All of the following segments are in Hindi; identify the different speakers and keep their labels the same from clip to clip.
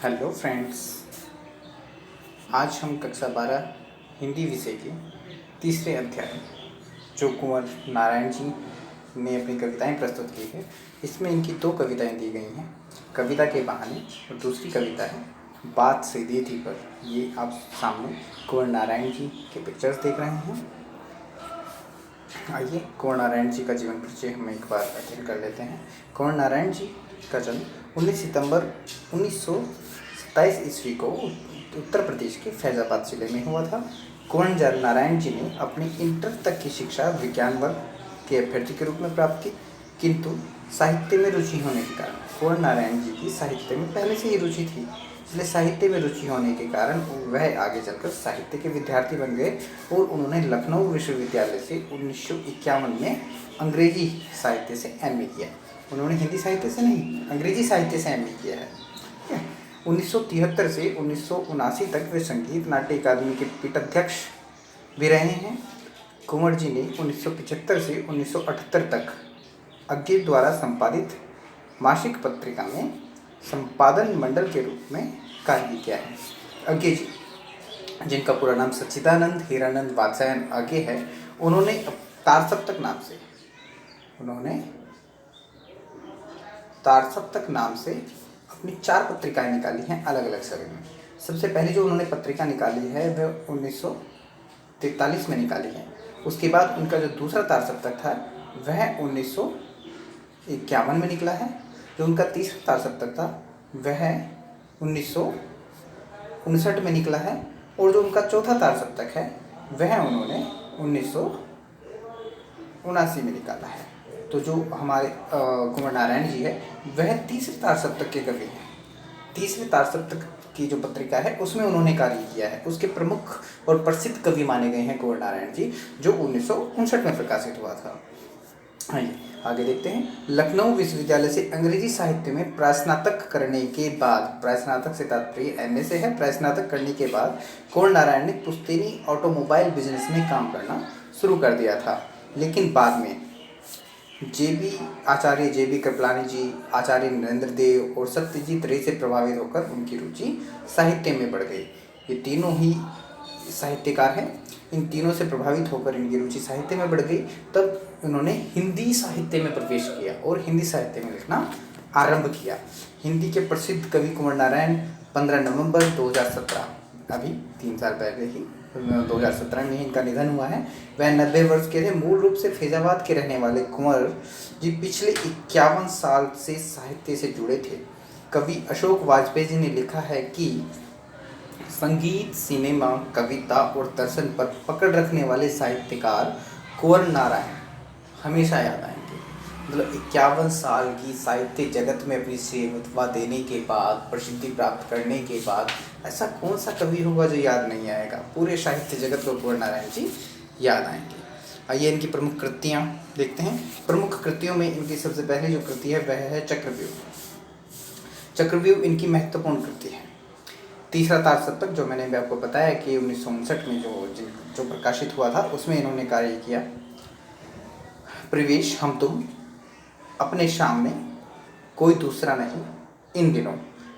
Speaker 1: हेलो फ्रेंड्स, आज हम कक्षा 12 हिंदी विषय के तीसरे अध्याय जो कुंवर नारायण जी ने अपनी कविताएं प्रस्तुत की है, इसमें इनकी दो कविताएं दी गई हैं। कविता के बहाने और दूसरी कविता है बात सीधी थी पर। ये आप सामने कुंवर नारायण जी के पिक्चर्स देख रहे हैं। आइए कुंवर नारायण जी का जीवन परिचय हम एक बार अध्ययन कर लेते हैं। कुंवर नारायण जी का जन्म 19 सितंबर 1927 ईस्वी को उत्तर प्रदेश के फैज़ाबाद जिले में हुआ था। कुंवर नारायण जी ने अपनी इंटर तक की शिक्षा विज्ञान वर्ग के अभ्यर्थी के रूप में प्राप्त की, किंतु साहित्य में रुचि होने के कारण कुंवर नारायण जी की साहित्य में पहले से ही रुचि थी, इसलिए साहित्य में रुचि होने के कारण वह आगे चलकर साहित्य के विद्यार्थी बन गए और उन्होंने लखनऊ विश्वविद्यालय से 1951 में अंग्रेजी साहित्य से एमए किया। उन्होंने हिंदी साहित्य से नहीं, अंग्रेजी साहित्य से एमए किया है। 1973 से 1979 तक वे संगीत नाट्य अकादमी के पीठाध्यक्ष भी रहे हैं। कुंवर जी ने 1975 से 1978 तक अज्ञे द्वारा संपादित मासिक पत्रिका में संपादन मंडल के रूप में कार्य किया है। अज्ञे जी, जिनका पूरा नाम सच्चिदानंद हीरानंद वात्स्यायन अज्ञे है, उन्होंने तारसप्तक नाम से अपनी 4 पत्रिकाएं निकाली हैं अलग अलग समय में। सबसे पहले जो उन्होंने पत्रिका निकाली है वह 1943 में निकाली है। उसके बाद उनका जो दूसरा तारसप्तक था वह 1951 में निकला है। जो उनका तीसरा तारसप्तक था वह 1959 में निकला है और जो उनका चौथा तारसप्तक है वह उन्होंने 1979 में निकाला है। तो जो हमारे कुंवर नारायण जी है वह तीसरे तारसप्तक के कवि हैं। तीसरे तारसप्तक की जो पत्रिका है उसमें उन्होंने कार्य किया है। उसके प्रमुख और प्रसिद्ध कवि माने गए हैं कुंवर नारायण जी, जो 1959 में प्रकाशित हुआ था। आइए आगे देखते हैं। लखनऊ विश्वविद्यालय से अंग्रेजी साहित्य में प्रास्नातक करने के बाद, प्रास्नातक से तात्पर्य एमए से है, प्रास्नातक करने के बाद कुंवर नारायण ने पुश्तैनी ऑटोमोबाइल बिजनेस में काम करना शुरू कर दिया था। लेकिन बाद में आचार्य जेबी कृपलानी जी, आचार्य नरेंद्र देव और सत्यजीत रे से प्रभावित होकर उनकी रुचि साहित्य में बढ़ गई। ये तीनों ही साहित्यकार हैं। इन तीनों से प्रभावित होकर इनकी रुचि साहित्य में बढ़ गई। तब उन्होंने हिंदी साहित्य में प्रवेश किया और हिंदी साहित्य में लिखना आरंभ किया। हिंदी के प्रसिद्ध कवि कुंवर नारायण 15 नवंबर 2017, अभी 3 साल पहले ही 2017 में इनका निधन हुआ है। वह 90 वर्ष के थे। मूल रूप से फैज़ाबाद के रहने वाले कुंवर जी पिछले 51 साल से साहित्य से जुड़े थे। कवि अशोक वाजपेयी जी ने लिखा है कि संगीत, सिनेमा, कविता और दर्शन पर पकड़ रखने वाले साहित्यकार कुंवर नारायण हमेशा याद आएंगे। मतलब 51 साल की साहित्य जगत में अपनी सेवा देने के बाद, प्रसिद्धि प्राप्त करने के बाद ऐसा कौन सा कवि होगा जो याद नहीं आएगा। पूरे साहित्य जगत को कुंवर नारायण जी याद आएंगे। आइए इनकी प्रमुख कृतियाँ देखते हैं। प्रमुख कृतियों में इनकी सबसे पहली जो कृति है वह है चक्रव्यूह। चक्रव्यूह इनकी महत्वपूर्ण कृति है। तीसरा तारसप्तक जो मैंने भी आपको बताया कि 1959 में जो प्रकाशित हुआ था उसमें इन्होंने कार्य किया। प्रवेश, हम तुम, अपने सामने, कोई दूसरा नहीं, इन दिनों,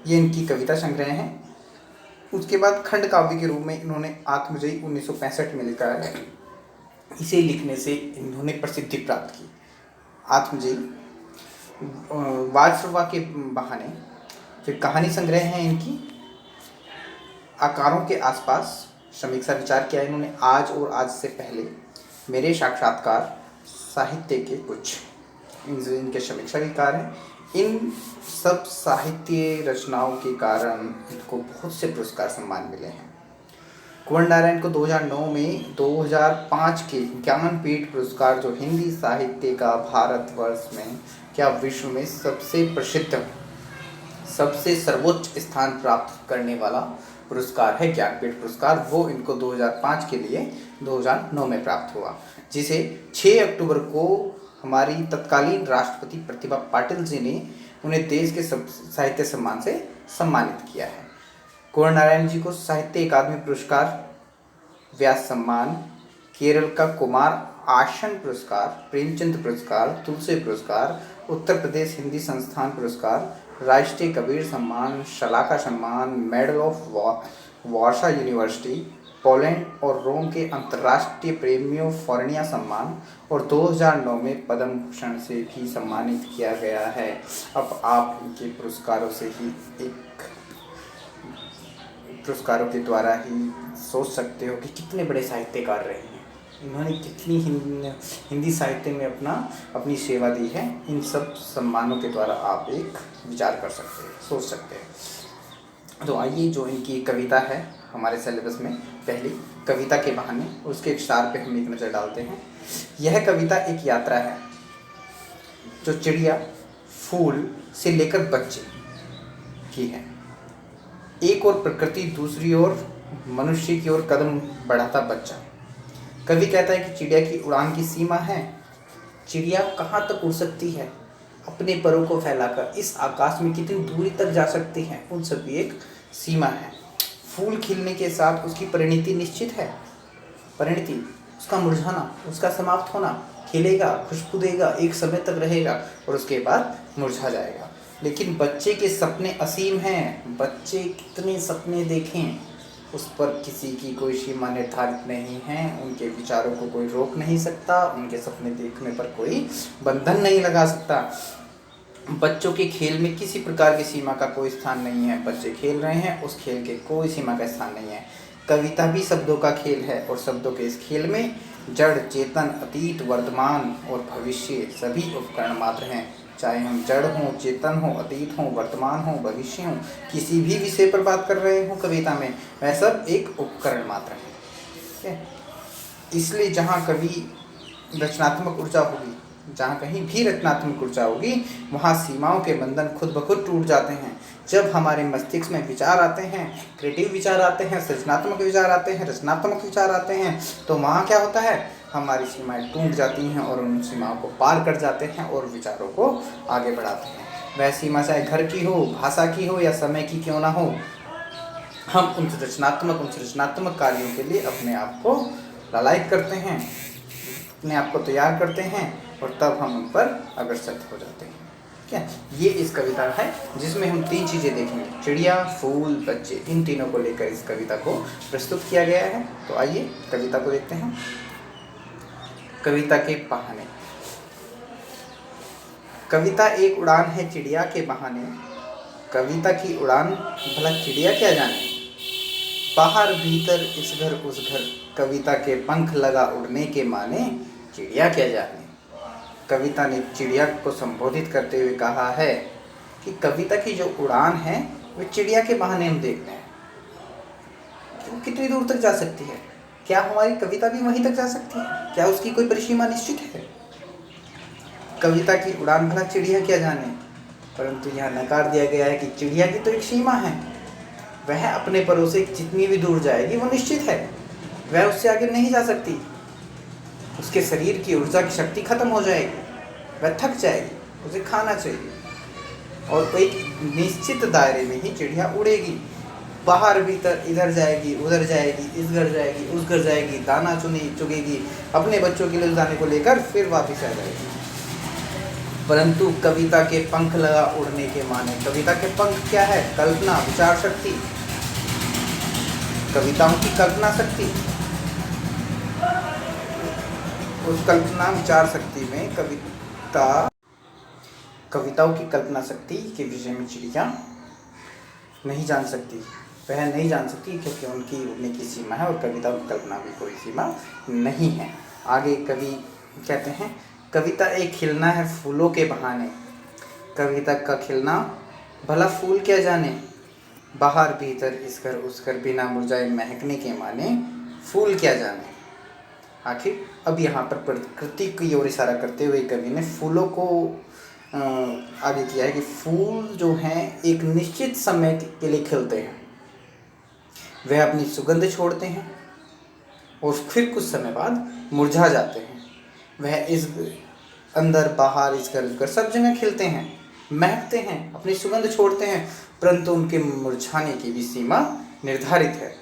Speaker 1: ये इनकी कविता संग्रह हैं। उसके बाद खंड काव्य के रूप में इन्होंने आत्मजयी 1965 में लिखा है। इसे लिखने से इन्होंने प्रसिद्धि प्राप्त की। आत्मजयी, वाजफवा के बहाने, फिर कहानी संग्रह हैं इनकी आकारों के आसपास, समीक्षा विचार किया इन्होंने, आज और आज से पहले, मेरे साक्षात्कार, साहित्य के कुछ, इनके समीक्षा विचार हैं। इन सब साहित्य रचनाओं के कारण इनको बहुत से पुरस्कार सम्मान मिले हैं। कुंवर नारायण को 2009 में 2005 के ज्ञानपीठ पुरस्कार, जो हिंदी साहित्य का भारतवर्ष में क्या विश्व में सबसे प्रसिद्ध, सबसे सर्वोच्च स्थान प्राप्त करने वाला पुरस्कार है ज्ञानपीठ पुरस्कार, वो इनको 2005 के लिए 2009 में प्राप्त हुआ, जिसे 6 अक्टूबर को हमारी तत्कालीन राष्ट्रपति प्रतिभा पाटिल जी ने उन्हें देश के साहित्य सम्मान से सम्मानित किया है। कुंवर नारायण जी को साहित्य अकादमी पुरस्कार, व्यास सम्मान, केरल का कुमार आसन पुरस्कार, प्रेमचंद पुरस्कार, तुलसी पुरस्कार, उत्तर प्रदेश हिंदी संस्थान पुरस्कार, राष्ट्रीय कबीर सम्मान, शलाका सम्मान, medal of Warsaw university, Poland और रोम के अंतर्राष्ट्रीय प्रेमियो फॉरनिया सम्मान और 2009 में पद्म भूषण से भी सम्मानित किया गया है। अब आप इनके पुरस्कारों से ही पुरस्कारों के द्वारा ही सोच सकते हो कि कितने बड़े साहित्यकार रहे हैं। इन्होंने कितनी हिंदी साहित्य में अपनी सेवा दी है। इन सब सम्मानों के द्वारा आप एक विचार कर सकते हैं, सोच सकते हैं। तो आइए, जो इनकी कविता है हमारे सिलेबस में, पहली कविता के बहाने, उसके एक सार पे हम एक नज़र डालते हैं। यह कविता एक यात्रा है जो चिड़िया, फूल से लेकर बच्चे की है। एक और प्रकृति, दूसरी ओर मनुष्य की ओर कदम बढ़ाता बच्चा। कवि कहता है कि चिड़िया की उड़ान की सीमा है। चिड़िया कहाँ तक उड़ सकती है, अपने परों को फैलाकर इस आकाश में कितनी दूरी तक जा सकती है, उन सब की एक सीमा है। फूल खिलने के साथ उसकी परिणति निश्चित है। परिणति, उसका मुरझाना, उसका समाप्त होना। खिलेगा, खुशबू देगा, एक समय तक रहेगा और उसके बाद मुरझा जाएगा। लेकिन बच्चे के सपने असीम हैं। बच्चे कितने सपने देखें, उस पर किसी की कोई सीमा निर्धारित नहीं है। उनके विचारों को कोई रोक नहीं सकता, उनके सपने देखने पर कोई बंधन नहीं लगा सकता। बच्चों के खेल में किसी प्रकार की सीमा का कोई स्थान नहीं है। बच्चे खेल रहे हैं, उस खेल के कोई सीमा का स्थान नहीं है। कविता भी शब्दों का खेल है और शब्दों के इस खेल में जड़, चेतन, अतीत, वर्तमान और भविष्य सभी उपकरण मात्र हैं। चाहे हम जड़ हों, चेतन हो, अतीत हो, वर्तमान हो, भविष्य हो, किसी भी विषय पर बात कर रहे हो कविता में, वह सब एक उपकरण मात्र है। ठीक है। इसलिए जहाँ कभी रचनात्मक ऊर्जा होगी, जहाँ कहीं भी रचनात्मक ऊर्जा होगी, वहाँ सीमाओं के बंधन खुद ब खुद टूट जाते हैं। जब हमारे मस्तिष्क में विचार आते हैं, क्रिएटिव विचार आते हैं, सृजनात्मक विचार आते हैं, रचनात्मक विचार आते हैं, तो वहाँ क्या होता है, हमारी सीमाएं टूट जाती हैं और उन सीमाओं को पार कर जाते हैं और विचारों को आगे बढ़ाते हैं। वह सीमा चाहे घर की हो, भाषा की हो या समय की क्यों ना हो, हम उन रचनात्मक कार्यों के लिए अपने आप को लालायित करते हैं, अपने आप को तैयार करते हैं और तब हम उन पर अग्रसर हो जाते हैं। क्या ये इस कविता है जिसमें हम 3 चीज़ें देखेंगे, चिड़िया, फूल, बच्चे, इन तीनों को लेकर इस कविता को प्रस्तुत किया गया है। तो आइए कविता को देखते हैं। कविता के बहाने। कविता एक उड़ान है चिड़िया के बहाने। कविता की उड़ान भला चिड़िया क्या जाने। बाहर भीतर इस घर उस घर, कविता के पंख लगा उड़ने के माने, चिड़िया क्या जाने। कविता ने चिड़िया को संबोधित करते हुए कहा है कि कविता की जो उड़ान है वो चिड़िया के बहाने हम देखते हैं कि वो कितनी दूर तक जा सकती है। क्या हमारी कविता भी वहीं तक जा सकती है? क्या उसकी कोई परिसीमा निश्चित है? कविता की उड़ान भला चिड़िया क्या जाने, परंतु यहाँ नकार दिया गया है कि चिड़िया की तो एक सीमा है। वह अपने परों से जितनी भी दूर जाएगी वो निश्चित है, वह उससे आगे नहीं जा सकती। उसके शरीर की ऊर्जा की शक्ति खत्म हो जाएगी, वह थक जाएगी, उसे खाना चाहिए और एक निश्चित दायरे में ही चिड़िया उड़ेगी। बाहर भीतर, इधर जाएगी, उधर जाएगी, इस घर जाएगी, उस घर जाएगी, दाना चुगेगी, अपने बच्चों के लिए दाने को लेकर फिर वापस आ जाएगी। परंतु कविता के पंख लगा उड़ने के माने। कविता के पंख क्या है? कल्पना, विचार शक्ति, कविताओं की कल्पना शक्ति। उस कल्पना विचार शक्ति में कविताओं की कल्पना शक्ति के विषय में चिड़िया नहीं जान सकती। वह नहीं जान सकती क्योंकि उनकी उड़ने की सीमा है और कविताओं की कल्पना भी कोई सीमा नहीं है। आगे कवि कहते हैं, कविता एक खिलना है फूलों के बहाने। कविता का खिलना भला फूल क्या जाने। बाहर भीतर इस घर उस घर, बिना मुरझाए महकने के माने, फूल क्या जाने। आखिर अब यहाँ पर प्रकृति की ओर इशारा करते हुए कवि ने फूलों को आगे किया है कि फूल जो हैं एक निश्चित समय के लिए खिलते हैं, वह अपनी सुगंध छोड़ते हैं और फिर कुछ समय बाद मुरझा जाते हैं। वह इस अंदर बाहर, इस घर सब जगह खिलते हैं, महकते हैं, अपनी सुगंध छोड़ते हैं, परंतु उनके मुरझाने की भी सीमा निर्धारित है।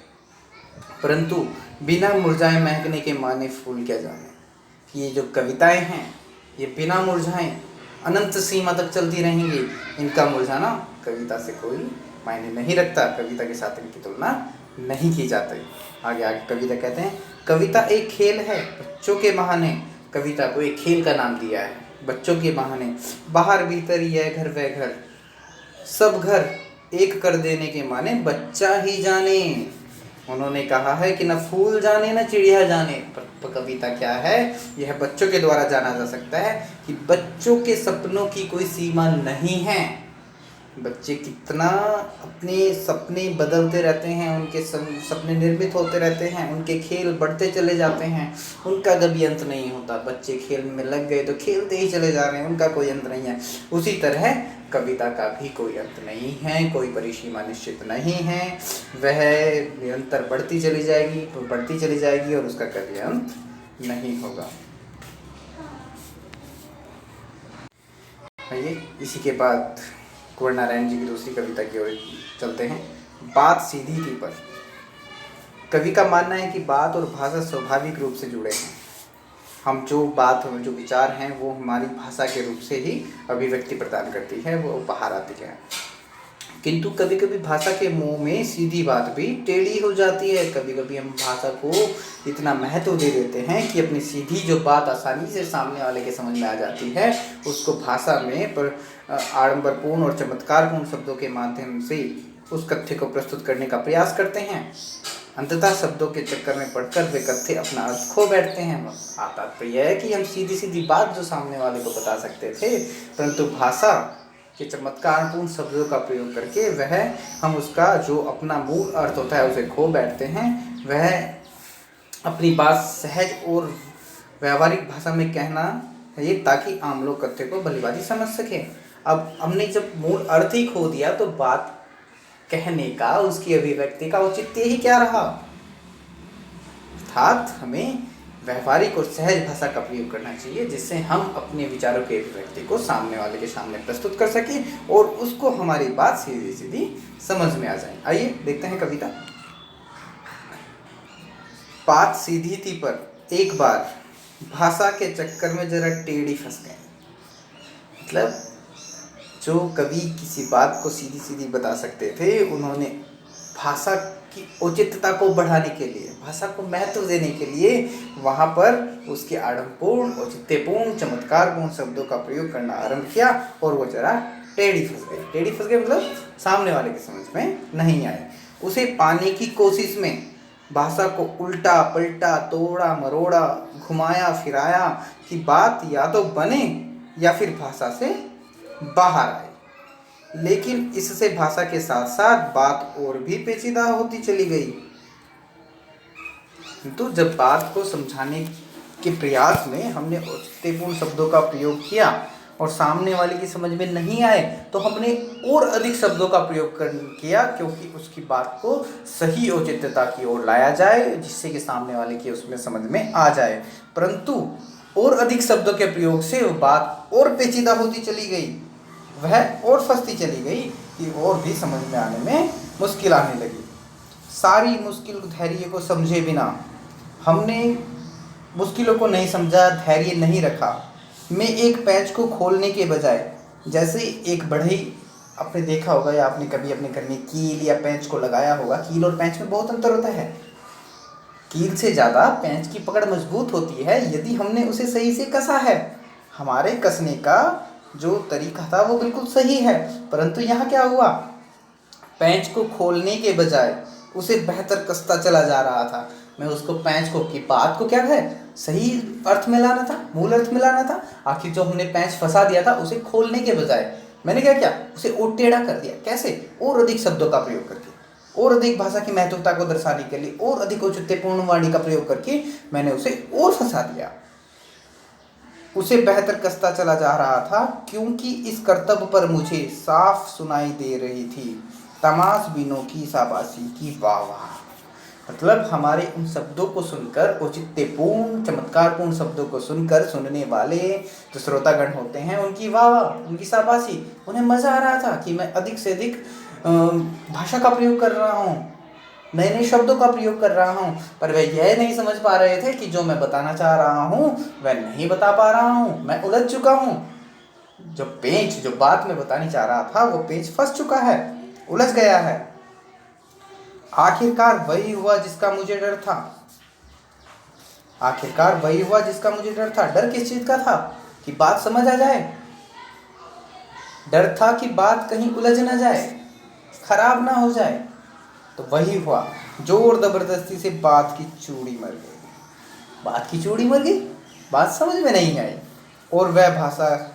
Speaker 1: परंतु बिना मुरझाए महकने के माने फूल क्या जाने। ये जो कविताएं हैं ये बिना मुरझाए अनंत सीमा तक चलती रहेंगी। इनका मुरझाना कविता से कोई मायने नहीं रखता, कविता के साथ इनकी तुलना नहीं की जाती। आगे आगे कविता कहते हैं, कविता एक खेल है बच्चों के बहाने। कविता को एक खेल का नाम दिया है, बच्चों के बहाने। बाहर भीतर यह घर वह घर, सब घर एक कर देने के माने बच्चा ही जाने। उन्होंने कहा है कि न फूल जाने न चिड़िया जाने, पर कविता क्या है, यह बच्चों के द्वारा जाना जा सकता है कि बच्चों के सपनों की कोई सीमा नहीं है। बच्चे कितना अपने सपने बदलते रहते हैं, उनके सपने निर्मित होते रहते हैं, उनके खेल बढ़ते चले जाते हैं, उनका कभी अंत नहीं होता। बच्चे खेल में लग गए तो खेलते ही चले जा रहे हैं, उनका कोई अंत नहीं है। उसी तरह कविता का भी कोई अंत नहीं है, कोई परिसीमा निश्चित नहीं है। वह निरंतर बढ़ती चली जाएगी और उसका कभी अंत नहीं होगा। आइए इसी के बाद कुंवर नारायण जी की दूसरी कविता की ओर चलते हैं। बात सीधी थी पर। कवि का मानना है कि बात और भाषा स्वाभाविक रूप से जुड़े हैं। हम जो विचार हैं वो हमारी भाषा के रूप से ही अभिव्यक्ति प्रदान करती है, वो बाहर आती है। किंतु कभी कभी भाषा के मुंह में सीधी बात भी टेढ़ी हो जाती है। कभी कभी हम भाषा को इतना महत्व दे देते हैं कि अपनी सीधी जो बात आसानी से सामने वाले के समझ में आ जाती है, उसको भाषा में पर आडंबरपूर्ण और चमत्कारपूर्ण शब्दों के माध्यम से उस कथ्य को प्रस्तुत करने का प्रयास करते हैं। अंततः शब्दों के चक्कर में पड़कर वे कथ्य अपना अर्थ खो बैठते हैं। तात्पर्य है कि हम सीधी सीधी बात जो सामने वाले को बता सकते थे, परंतु भाषा के चमत्कारपूर्ण शब्दों का प्रयोग करके वह हम उसका जो अपना मूल अर्थ होता है उसे खो बैठते हैं। वह अपनी बात सहज और व्यावहारिक भाषा में कहना है ताकि आम लोग कथ्य को भलीभांति समझ सकें। अब हमने जब मूल अर्थ ही खो दिया तो बात कहने का, उसकी अभिव्यक्ति का औचित्य ही क्या रहा। अर्थात हमें व्यवहारिक और सहज भाषा का प्रयोग करना चाहिए, जिससे हम अपने विचारों के अभिव्यक्ति को सामने वाले के सामने प्रस्तुत कर सकें और उसको हमारी बात सीधी सीधी समझ में आ जाए। आइए देखते हैं कविता। बात सीधी थी पर एक बार भाषा के चक्कर में जरा टेढ़ी फंस गए। मतलब जो कवि किसी बात को सीधी सीधी बता सकते थे, उन्होंने भाषा की औचित्यता को बढ़ाने के लिए, भाषा को महत्व देने के लिए वहाँ पर उसके आडंबरपूर्ण, औचित्यपूर्ण, चमत्कारपूर्ण शब्दों का प्रयोग करना आरंभ किया और वो जरा टेढ़ी फंस गए मतलब सामने वाले के समझ में नहीं आए। उसे पाने की कोशिश में भाषा को उल्टा पलटा, तोड़ा मरोड़ा, घुमाया फिराया कि बात या तो बने या फिर भाषा से बाहर आए। लेकिन इससे भाषा के साथ साथ बात और भी पेचीदा होती चली गई। तो जब बात को समझाने के प्रयास में हमने औचित्यपूर्ण शब्दों का प्रयोग किया और सामने वाले की समझ में नहीं आए, तो हमने और अधिक शब्दों का प्रयोग किया, क्योंकि उसकी बात को सही औचित्यता की ओर लाया जाए, जिससे कि सामने वाले की उसमें समझ में आ जाए। परंतु और अधिक शब्दों के प्रयोग से वो बात और पेचीदा होती चली गई, वह और फंसती चली गई कि और भी समझ में आने में मुश्किल आने लगी। सारी मुश्किल धैर्य को समझे बिना हमने मुश्किलों को नहीं समझा, धैर्य नहीं रखा। मैं एक पैच को खोलने के बजाय, जैसे एक बढ़ई, आपने देखा होगा या आपने कभी अपने घर में कील या पैंच को लगाया होगा, कील और पैंच में बहुत अंतर होता है। कील से ज़्यादा पैंच की पकड़ मजबूत होती है यदि हमने उसे सही से कसा है। हमारे कसने का जो तरीका था वो बिल्कुल सही है, परंतु यहाँ क्या हुआ, पैंच को खोलने के बजाय उसे बेहतर कसता चला जा रहा था। मैं उसको पैंच को की बात को क्या है, सही अर्थ में लाना था, मूल अर्थ में लाना था। आखिर जो हमने पैंच फंसा दिया था, उसे खोलने के बजाय मैंने क्या किया, उसे और टेढ़ा कर दिया। कैसे? और अधिक शब्दों का प्रयोग करके, और अधिक भाषा की महत्वता को दर्शाने के लिए, और अधिक औचित्यपूर्ण वाणी का प्रयोग करके मैंने उसे और फंसा दिया। उसे बेहतर कसता चला जा रहा था, क्योंकि इस कर्तव्य पर मुझे साफ सुनाई दे रही थी तमाशबीनों की शाबाशी की वाह वाह। मतलब हमारे उन शब्दों को सुनकर, औचित्यपूर्ण चमत्कारपूर्ण शब्दों को सुनकर सुनने वाले जो श्रोतागण होते हैं, उनकी वाह वाह, उनकी शाबाशी, उन्हें मज़ा आ रहा था कि मैं अधिक से अधिक भाषा का प्रयोग कर रहा हूँ, नए नए शब्दों का प्रयोग कर रहा हूँ। पर वे यह नहीं समझ पा रहे थे कि जो मैं बताना चाह रहा हूँ वह नहीं बता पा रहा हूँ, मैं उलझ चुका हूँ। जो पेंच जो बात मैं बताने चाह रहा था वो पेंच फंस चुका है, उलझ गया है। आखिरकार वही हुआ जिसका मुझे डर था। आखिरकार वही हुआ जिसका मुझे डर था। डर किस चीज का था? कि बात समझ आ जाए। डर था कि बात कहीं उलझ ना जाए, खराब ना हो जाए। तो वही हुआ, जोर जबरदस्ती से बात की चूड़ी मर गई। बात की चूड़ी मर गई, बात समझ में नहीं आई और वह भाषा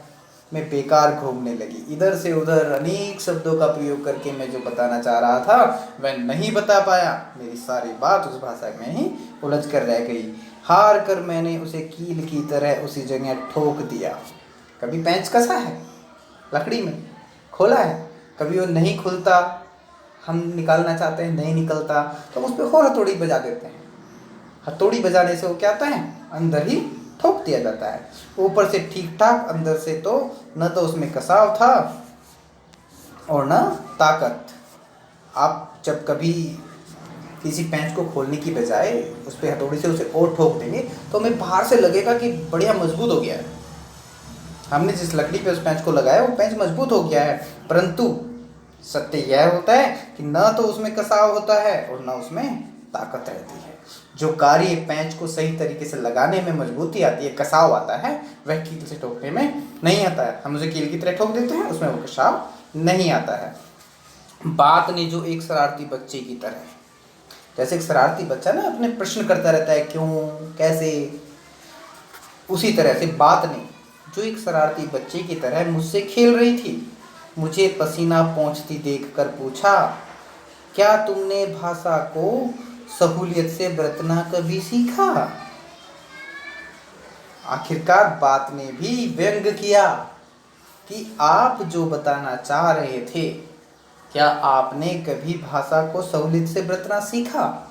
Speaker 1: में बेकार घूमने लगी। इधर से उधर अनेक शब्दों का प्रयोग करके मैं जो बताना चाह रहा था वह नहीं बता पाया। मेरी सारी बात उस भाषा में ही उलझ कर रह गई। हार कर मैंने उसे कील की तरह उसी जगह ठोक दिया। कभी पेंच कसा है लकड़ी में, खोला है, कभी वो नहीं खुलता, हम निकालना चाहते हैं नहीं निकलता, तो उस पर और हथौड़ी बजा देते हैं। हथौड़ी बजाने से वो क्या होता है, अंदर ही ठोक दिया जाता है। ऊपर से ठीक ठाक, अंदर से तो न तो उसमें कसाव था और न ताकत। आप जब कभी किसी पेंच को खोलने की बजाय उस पर हथौड़ी से उसे और ठोक देंगे तो हमें बाहर से लगेगा कि बढ़िया मजबूत हो गया है। हमने जिस लकड़ी पे उस पेंच को लगाया वो पेंच मजबूत हो गया है, परंतु सत्य यह होता है कि न तो उसमें कसाव होता है और न उसमें ताकत रहती है। जो कार्य पेंच को सही तरीके से लगाने में मजबूती आती है, कसाव आता है, वह कील से ठोकने में नहीं आता है। हम उसे कील की तरह ठोक देते हैं, उसमें वो कसाव नहीं आता है। बात ने जो एक शरारती बच्चे की तरह, जैसे एक शरारती बच्चा ना अपने प्रश्न करता रहता है क्यों कैसे, उसी तरह से बात ने जो एक शरारती बच्चे की तरह मुझसे खेल रही थी। मुझे पसीना पोंछती देखकर पूछा, क्या तुमने भाषा को सहूलियत से बरतना कभी सीखा? आखिरकार बात ने भी व्यंग किया कि आप जो बताना चाह रहे थे, क्या आपने कभी भाषा को सहूलियत से बरतना सीखा?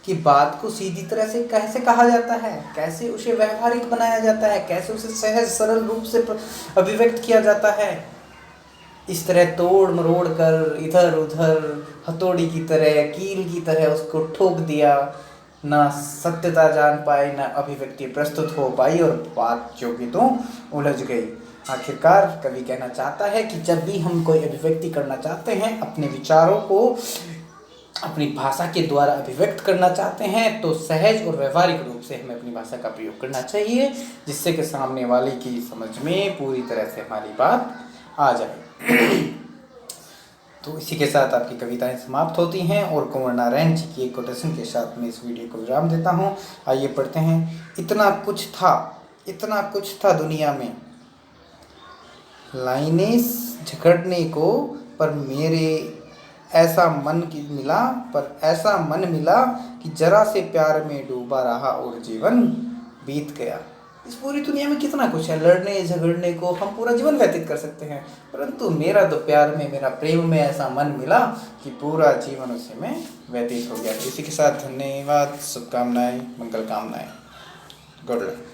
Speaker 1: कि बात को सीधी तरह से कैसे कहा जाता है, कैसे उसे व्यवहारिक बनाया जाता है, कैसे उसे सहज सरल रूप से अभिव्यक्त किया जाता है। इस तरह तोड़ मरोड़ कर इधर उधर हथौड़ी की तरह कील की तरह उसको ठोक दिया, ना सत्यता जान पाई, ना अभिव्यक्ति प्रस्तुत हो पाई और बात जो कि तो उलझ गई। आखिरकार कवि कहना चाहता है कि जब भी हम कोई अभिव्यक्ति करना चाहते हैं, अपने विचारों को अपनी भाषा के द्वारा अभिव्यक्त करना चाहते हैं, तो सहज और व्यवहारिक रूप से हमें अपनी भाषा का प्रयोग करना चाहिए, जिससे कि सामने वाले की समझ में पूरी तरह से हमारी बात आ जाए। तो इसी के साथ आपकी कविताएं समाप्त होती हैं और कुंवर नारायण जी की एक कोटेशन के साथ मैं इस वीडियो को विराम देता हूँ। आइए पढ़ते हैं। इतना कुछ था दुनिया में, लाइनें झगड़ने को, पर ऐसा मन मिला कि जरा से प्यार में डूबा रहा और जीवन बीत गया। इस पूरी दुनिया में कितना कुछ है, लड़ने झगड़ने को हम पूरा जीवन व्यतीत कर सकते हैं, परंतु मेरा तो प्यार में, मेरा प्रेम में ऐसा मन मिला कि पूरा जीवन उसी में व्यतीत हो गया। इसी के साथ धन्यवाद, शुभकामनाएं, मंगल कामनाएं, गुड लक।